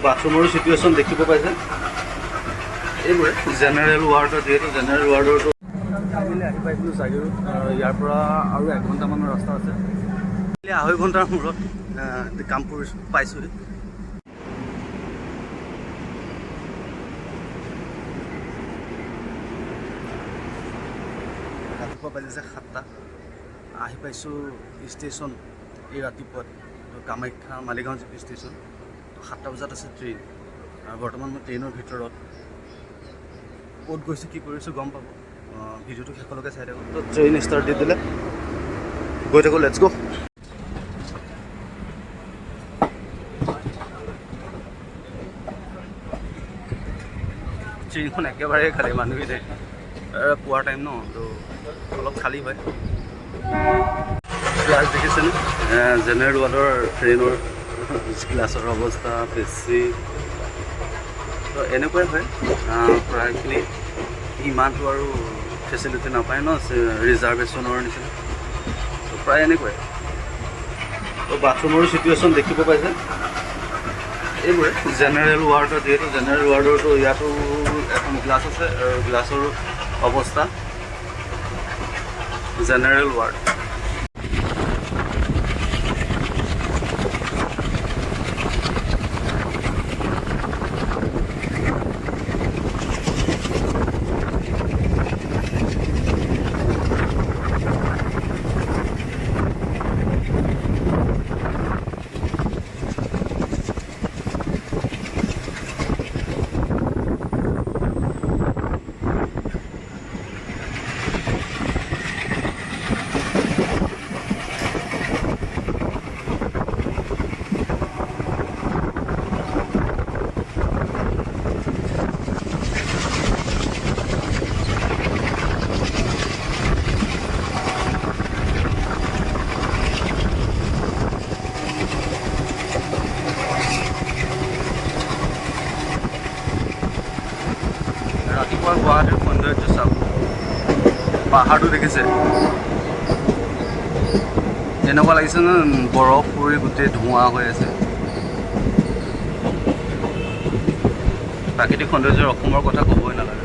বাথৰুমৰ চিটুৱেশ্যন দেখিব পাইছে এইবোৰে জেনেৰেল ৱাৰ্ডৰ যিহেতু জেনেৰেল ৱাৰ্ডৰটো কালিলৈ আহি পাইছিলোঁ চাগিৰোত ইয়াৰ পৰা আৰু 1 ঘণ্টামানৰ ৰাস্তা আছে 2.5 ঘণ্টাৰ মূৰত কামপুৰ পাইছোঁহি ৰাতিপুৱা বাজিছে 7টা আহি পাইছোঁ ষ্টেচন এই ৰাতিপুৱাত কামাখ্যা মালিগাঁও ষ্টেচন 7টা বজাত আছে ট্ৰেইন আৰু বৰ্তমান মই ট্ৰেইনৰ ভিতৰত ক'ত গৈছোঁ কি কৰিছোঁ গম পাব ভিডিঅ'টো শেষলৈকে চাই থাকোঁ তো ট্ৰেইন ষ্টাৰ্ট দি দিলে গৈ থাকোঁ লেটছ গো ট্ৰেইনখন একেবাৰে খালী মানুহকেইটাই পুৱাৰ টাইম ন তো অলপ খালী হয় ক্লাছ দেখিছেনে জেনেৰেল ৱাৰ্ডৰ ট্ৰেইনৰ ক্লাছৰ অৱস্থা বেছি তো এনেকুৱাই হয় প্ৰায়খিনি ইমানটো আৰু ফেচিলিটি নাপায় ন ৰিজাৰ্ভেশ্যনৰ নিচিনা তো প্ৰায় এনেকুৱাই তো বাথৰুমৰ চিটুৱেশ্যন দেখিব পাইছে এইবোৰে জেনেৰেল ৱাৰ্ডৰ যিহেতু জেনেৰেল ৱাৰ্ডৰটো ইয়াতো এখন গ্লাছ আছে আৰু গ্লাছৰ অৱস্থা জেনেৰেল ৱাৰ্ড ৰাতিপুৱা গুৱাহাটীৰ সৌন্দৰ্য চাওক পাহাৰটো দেখিছে এনেকুৱা লাগিছে ন বৰফ পৰি গোটেই ধোঁৱা হৈ আছে প্ৰাকৃতিক সৌন্দৰ্যৰ অসমৰ কথা ক'বই নালাগে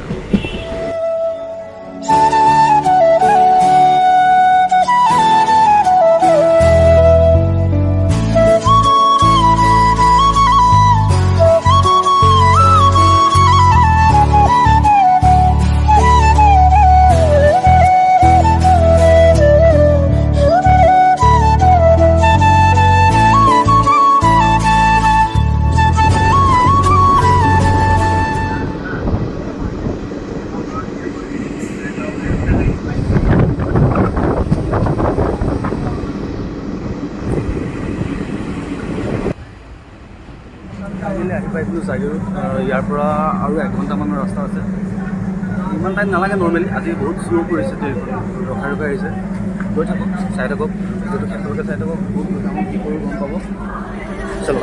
কালিলৈ আহি পাইছিলোঁ চাগিৰোত ইয়াৰ পৰা আৰু 1 ঘণ্টামানৰ ৰাস্তা আছে ইমান টাইম নালাগে নৰ্মেলি আজি বহুত শ্ল' কৰিছে ৰখাই ৰখাই আহিছে গৈ থাকক চাই থাকক যিহেতু শেষলৈকে চাই থাকক বহুত কামত কি কৰোঁ গম পাব চলো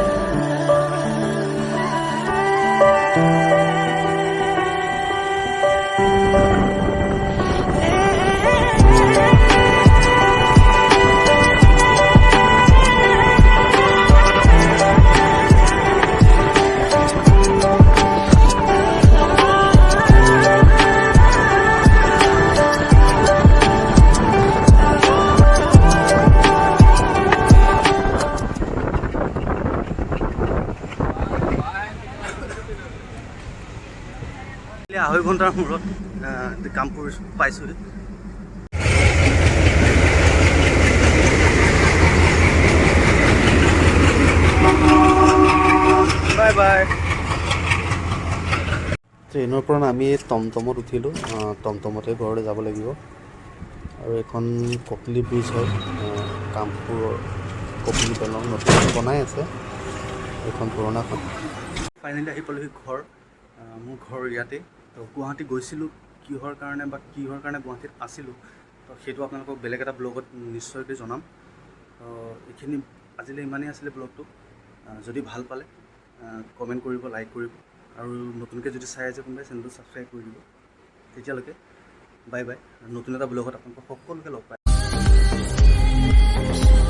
আঢ়ৈ ঘণ্টাৰ মূৰত কামপুৰ পাইছোঁহি বাই বাই ট্ৰেইনৰ পৰা নামি টমটমত উঠিলোঁ টমটমতে ঘৰলৈ যাব লাগিব আৰু এখন কপিলি ব্ৰিজ হয় কামপুৰৰ কপিলি দলং নতুন বনাই আছে এখন পুৰণাখন ফাইনেলি আহি পালোহি ঘৰ মোৰ ঘৰ ইয়াতে তো গুৱাহাটী গৈছিলোঁ কিহৰ কাৰণে গুৱাহাটীত আছিলোঁ তো সেইটো আপোনালোকক বেলেগ এটা ব্লগত নিশ্চয়কৈ জনাম এইখিনি আজিলৈ ইমানেই আছিলে ব্লগটো যদি ভাল পালে কমেণ্ট কৰিব লাইক কৰিব আৰু নতুনকৈ যদি চাই আছে কোনোবাই চেনেলটো ছাবস্ক্ৰাইব কৰি দিব তেতিয়ালৈকে বাই বাই নতুন এটা ব্লগত আপোনালোকক সকলোকে লগ পায়